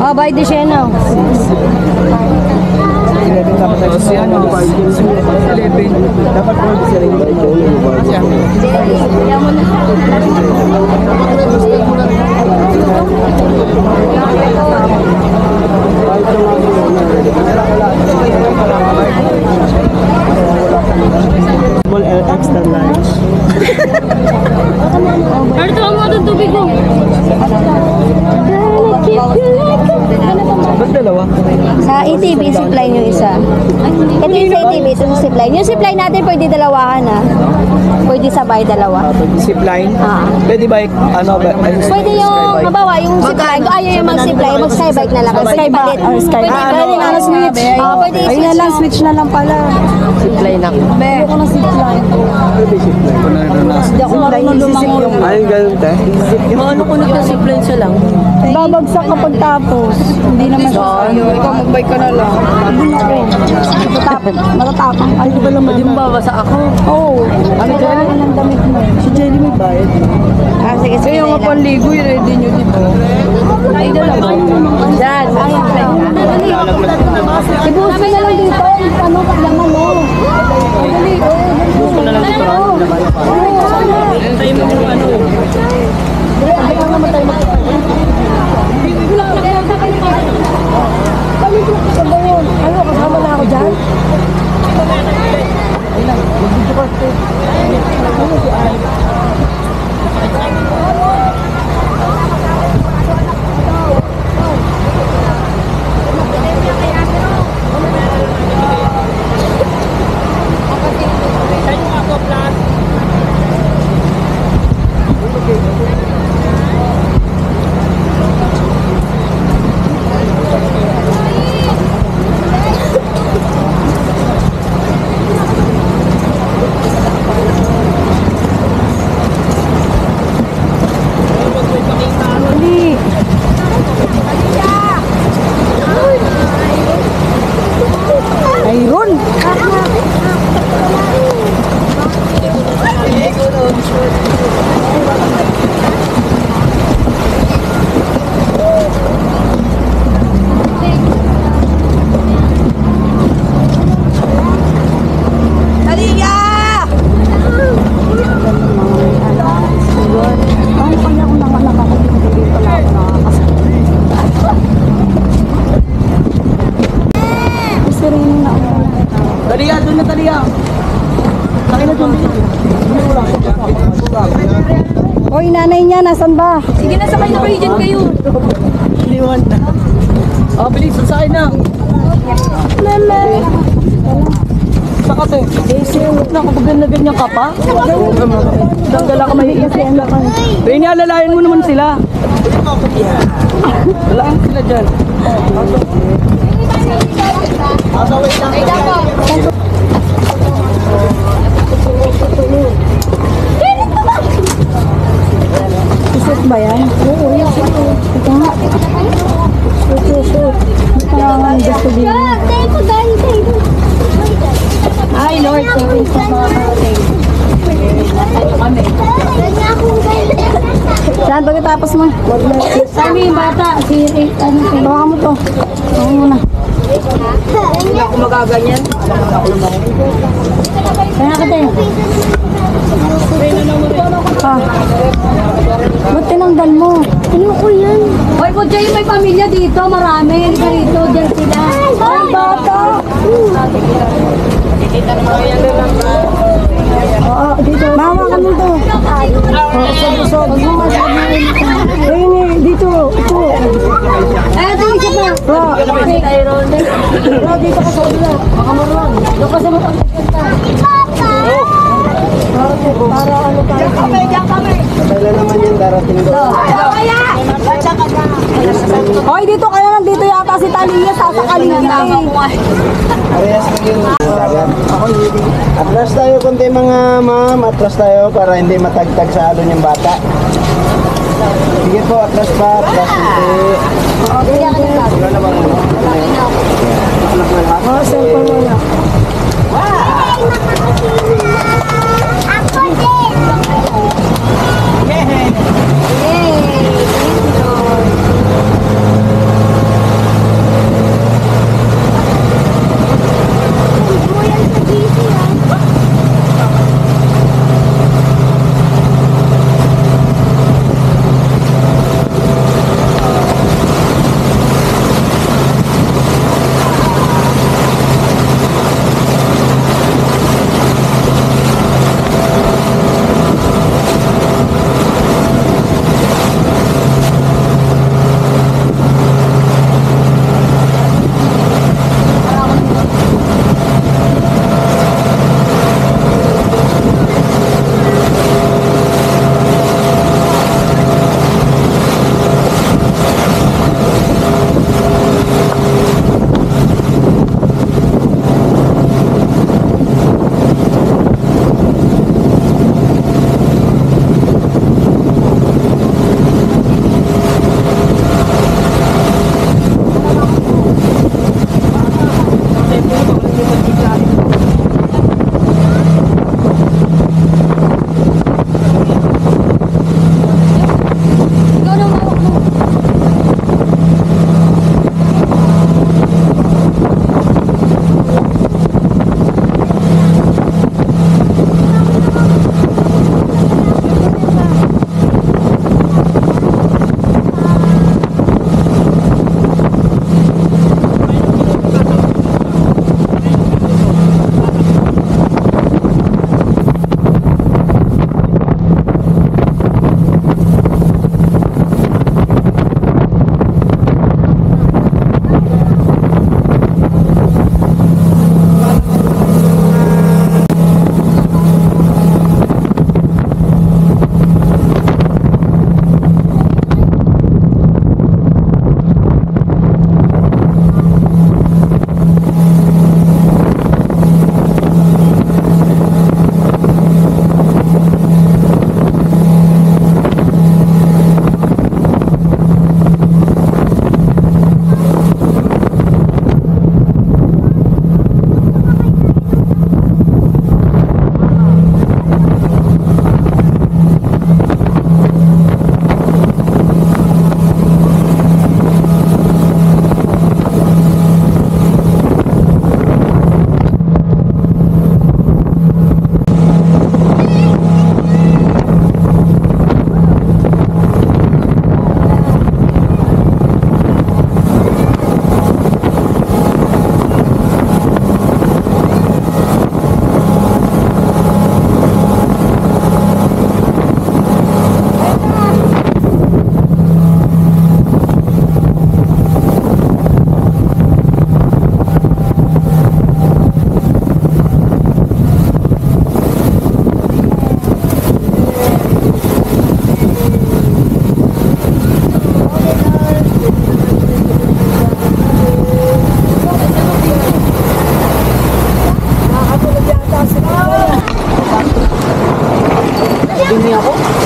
Oh, by the Shena. 11 tapos yan. 11. Dapat po sa rin ito. Extra large. Ito ang mga tubig ko. Ba't dalawa? Sa ATV, zipline yung isa. Ito yung sa ATV, ito yung zipline. Yung zipline natin pwede dalawahan ha. Pwede sabay dalawa. Zipline? Pwede bike? Ano ba? Pwede yung, mabawa, yung zipline. Kung ayaw yung mag-zipline, mag-skybike na lang. Skybike or skybike. Pwede na switch. Pwede i-switch na lang, switch na lang pala. Zipline ako. Ayoko na zipline. Pwede zipline. Hindi ako marunong lumangon. Ayun, ganun te. Ano ko na zipline siya lang. Babagsak kapag tapos. Hindi naman siya sa'yo. Ikaw, mag-bike ka na lang. Matatapang. Ay, di ba naman? Hindi mo babasa ako. Oo. Ano dyan? Anong damit mo? Si Jelly may bayad. Sige, sige. Yung mapaligo, i-ready nyo dito. Ay, dalawa. Diyan. Ibuhos mo na lang dito. Ano, paglaman mo. Gusto na lang dito. Tayo mo yung ano. Ayaw naman tayo magkakaroon. Wala ka na sa kayo. Balik ko sa bayon. Ano, kasama na ako dyan? Ayun, mag-video ka. Ano si Ay? Taliya, doon na taliya. Laki na doon. Hoy, nanay niya, nasan ba? Sige na, sakay na kayo dyan kayo. Iniwan na. Bilis, sasakay na. Mama. Saka te. Na, kapag ganyan ka pa. Danggala ka mahihisin na ka. Pero inialalayan mo naman sila. Alalayan sila dyan. Isot ba yan? Oo, yan. Ito nga. Susut. Ito nga ang gusto din. Ay, Lord, thank you sa mga karating. Saan pagkatapos mo? Sabi yung bata, si ano, bawa mo to. Bawa mo na. Hindi ako magaganyan. Kaya ka tayo. Ba't tinanggal mo? Ano ko yan? Hoy, kung dyan may pamilya dito, marami. Halika rito, dyan sila. Ay, bata! Oo, dito. Bawa ka nito. Usog. Dito. Ito. Ito, isa pa. Bro, dito ka sa ulo. Baka maroon. Doon ka sa mga para ano tayo. Kailan naman yung darating doon? Kaya! Diyan ka na. Hoy, dito ka naman. Dito yata si Talia. Sasakalin kita eh. Parehas lang yung dagat. Atlas tayo konti mga ma'am. Atlas tayo para hindi matagtag sa alon yung bata. Sige po, atlas pa. Atlas konti. Wala namang ano. Oh, cellphone mo na.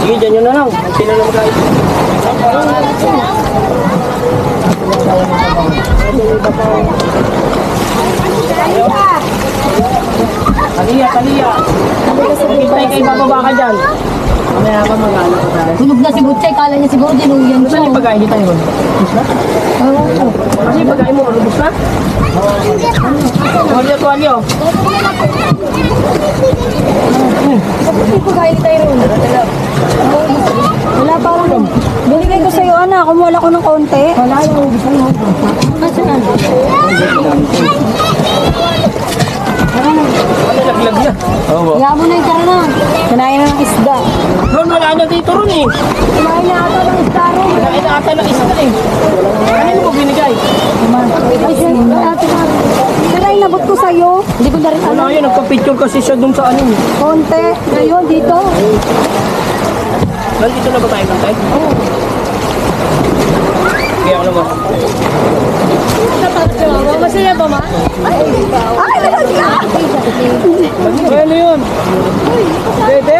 Sige, dyan yun na lang. Sila lang guys. Talia. Hintay kayo bababa ka dyan. Mamaya ka mag-ano ka tayo. Tunog na si Butchay, kala niya siguro dinuyan Saan yung pagkain dito yun? Lubos na? Kasi yung pagkain mo, lubos na? Tuwalyo. Hindi ko kain tayo ron. Wala pa ako. Binigay ko sa'yo, anak. Kumuha ko ng konti. Wala yung ubus na yun. Nasaan? Ano laglag na? Kaya mo na yung karana. Kinain na ng isda. Ron, wala na dito ron eh. Kinain na ata ng isda ron. Kinain na ata ng isda eh. Kanino mo binigay? Ay, ate na. Kaya inabot ko sa'yo. Hindi ko na rin alam. Wala yun, nagpa-picture kasi siya dun sa ano. Konti. Ngayon, dito. Nandito na ba tayo, Kantay? Oo. mo. Masaya ba, ma? Ano yun? Bebe?